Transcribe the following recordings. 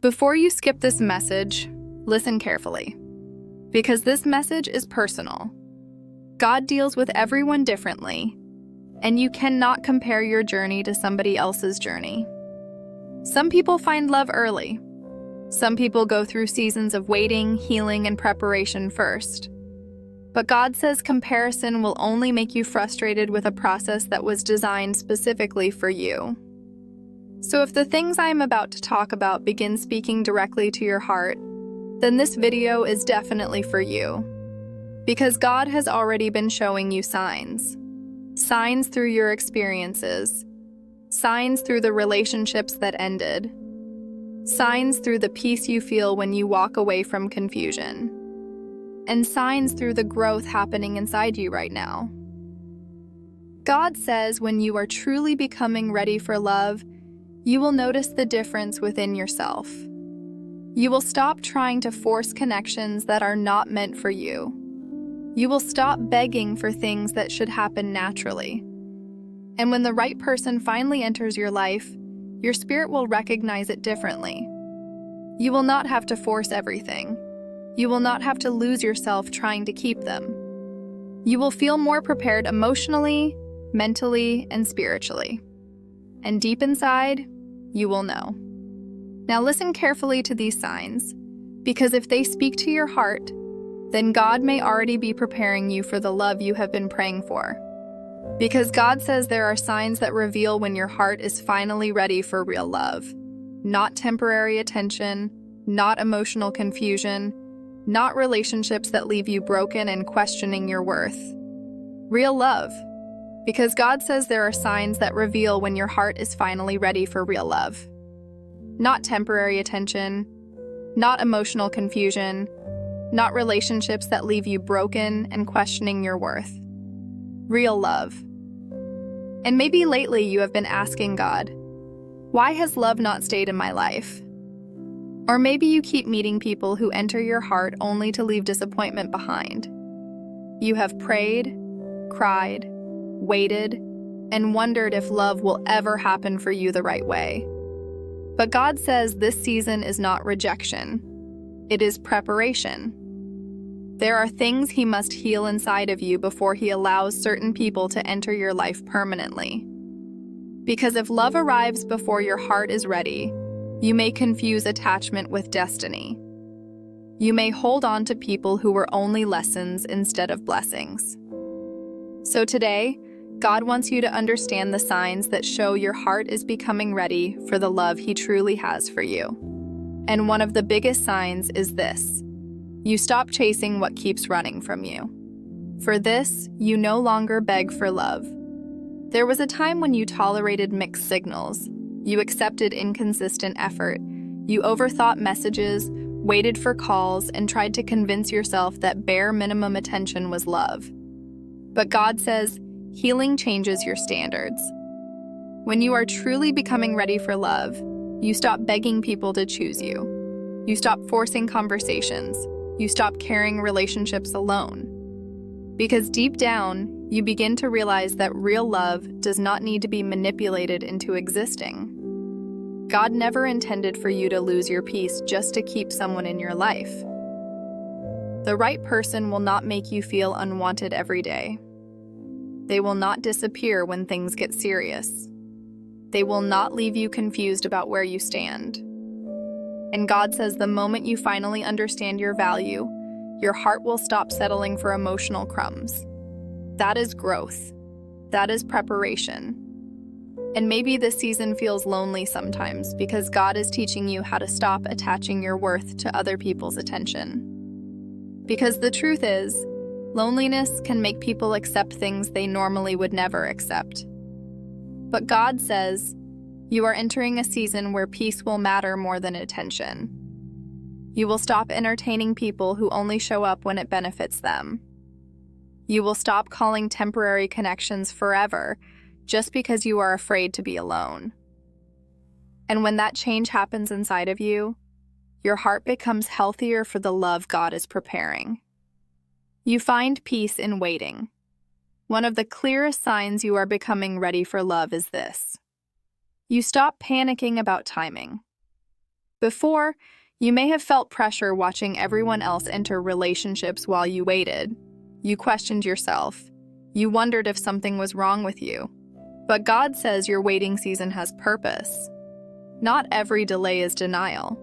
Before you skip this message, listen carefully, because this message is personal. God deals with everyone differently, and you cannot compare your journey to somebody else's journey. Some people find love early. Some people go through seasons of waiting, healing, and preparation first. But God says comparison will only make you frustrated with a process that was designed specifically for you. So if the things I am about to talk about begin speaking directly to your heart, then this video is definitely for you. Because God has already been showing you signs. Signs through your experiences. Signs through the relationships that ended. Signs through the peace you feel when you walk away from confusion. And signs through the growth happening inside you right now. God says when you are truly becoming ready for love, you will notice the difference within yourself. You will stop trying to force connections that are not meant for you. You will stop begging for things that should happen naturally. And when the right person finally enters your life, your spirit will recognize it differently. You will not have to force everything. You will not have to lose yourself trying to keep them. You will feel more prepared emotionally, mentally, and spiritually. And deep inside, you will know. Now listen carefully to these signs, because if they speak to your heart, then God may already be preparing you for the love you have been praying for. Because God says there are signs that reveal when your heart is finally ready for real love. Not temporary attention, not emotional confusion, not relationships that leave you broken and questioning your worth. Real love. Because God says there are signs that reveal when your heart is finally ready for real love. Not temporary attention, not emotional confusion, not relationships that leave you broken and questioning your worth. Real love. And maybe lately you have been asking God, why has love not stayed in my life? Or maybe you keep meeting people who enter your heart only to leave disappointment behind. You have prayed, cried, waited, and wondered if love will ever happen for you the right way. But God says this season is not rejection. It is preparation. There are things He must heal inside of you before He allows certain people to enter your life permanently. Because if love arrives before your heart is ready, you may confuse attachment with destiny. You may hold on to people who were only lessons instead of blessings. So today, God wants you to understand the signs that show your heart is becoming ready for the love He truly has for you. And one of the biggest signs is this: you stop chasing what keeps running from you. For this, you no longer beg for love. There was a time when you tolerated mixed signals. You accepted inconsistent effort. You overthought messages, waited for calls, and tried to convince yourself that bare minimum attention was love. But God says, healing changes your standards. When you are truly becoming ready for love, you stop begging people to choose you. You stop forcing conversations. You stop carrying relationships alone. Because deep down, you begin to realize that real love does not need to be manipulated into existing. God never intended for you to lose your peace just to keep someone in your life. The right person will not make you feel unwanted every day. They will not disappear when things get serious. They will not leave you confused about where you stand. And God says the moment you finally understand your value, your heart will stop settling for emotional crumbs. That is growth. That is preparation. And maybe this season feels lonely sometimes because God is teaching you how to stop attaching your worth to other people's attention. Because the truth is, loneliness can make people accept things they normally would never accept. But God says, you are entering a season where peace will matter more than attention. You will stop entertaining people who only show up when it benefits them. You will stop calling temporary connections forever just because you are afraid to be alone. And when that change happens inside of you, your heart becomes healthier for the love God is preparing. You find peace in waiting. One of the clearest signs you are becoming ready for love is this: you stop panicking about timing. Before, you may have felt pressure watching everyone else enter relationships while you waited. You questioned yourself. You wondered if something was wrong with you. But God says your waiting season has purpose. Not every delay is denial.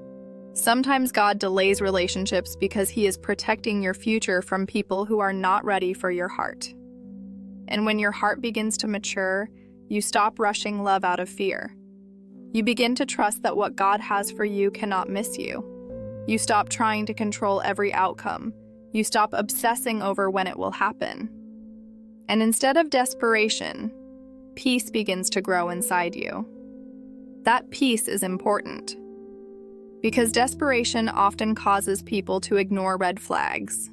Sometimes God delays relationships because He is protecting your future from people who are not ready for your heart. And when your heart begins to mature, you stop rushing love out of fear. You begin to trust that what God has for you cannot miss you. You stop trying to control every outcome. You stop obsessing over when it will happen. And instead of desperation, peace begins to grow inside you. That peace is important, because desperation often causes people to ignore red flags.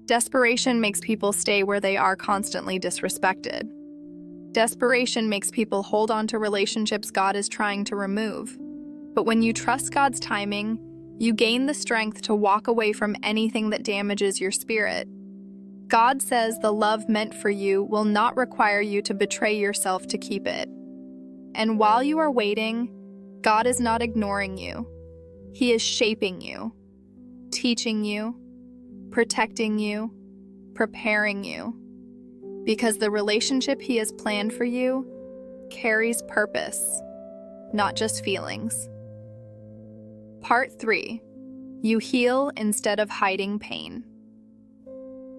Desperation makes people stay where they are constantly disrespected. Desperation makes people hold on to relationships God is trying to remove. But when you trust God's timing, you gain the strength to walk away from anything that damages your spirit. God says the love meant for you will not require you to betray yourself to keep it. And while you are waiting, God is not ignoring you. He is shaping you, teaching you, protecting you, preparing you. Because the relationship He has planned for you carries purpose, not just feelings. Part 3. You heal instead of hiding pain.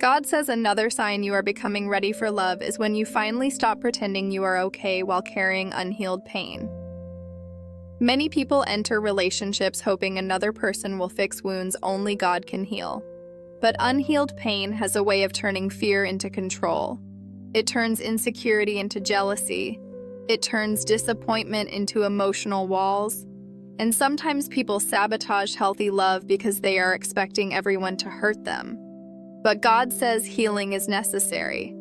God says another sign you are becoming ready for love is when you finally stop pretending you are okay while carrying unhealed pain. Many people enter relationships hoping another person will fix wounds only God can heal. But unhealed pain has a way of turning fear into control. It turns insecurity into jealousy. It turns disappointment into emotional walls. And sometimes people sabotage healthy love because they are expecting everyone to hurt them. But God says healing is necessary,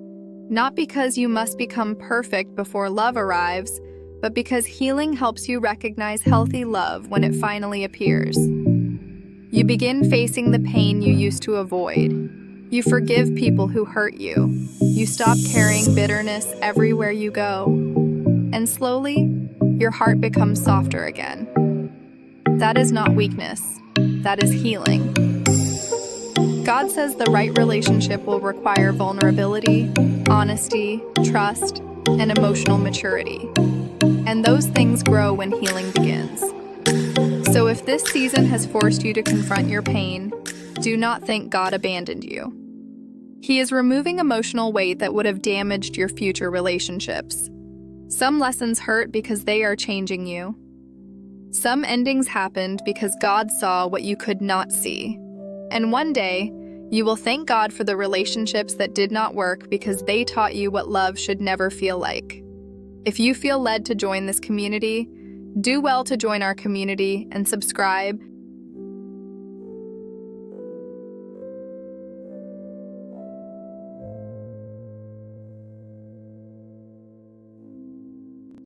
not because you must become perfect before love arrives, but because healing helps you recognize healthy love when it finally appears. You begin facing the pain you used to avoid. You forgive people who hurt you. You stop carrying bitterness everywhere you go. And slowly, your heart becomes softer again. That is not weakness. That is healing. God says the right relationship will require vulnerability, honesty, trust, and emotional maturity. And those things grow when healing begins. So if this season has forced you to confront your pain, do not think God abandoned you. He is removing emotional weight that would have damaged your future relationships. Some lessons hurt because they are changing you. Some endings happened because God saw what you could not see. And one day, you will thank God for the relationships that did not work because they taught you what love should never feel like. If you feel led to join this community, do well to join our community and subscribe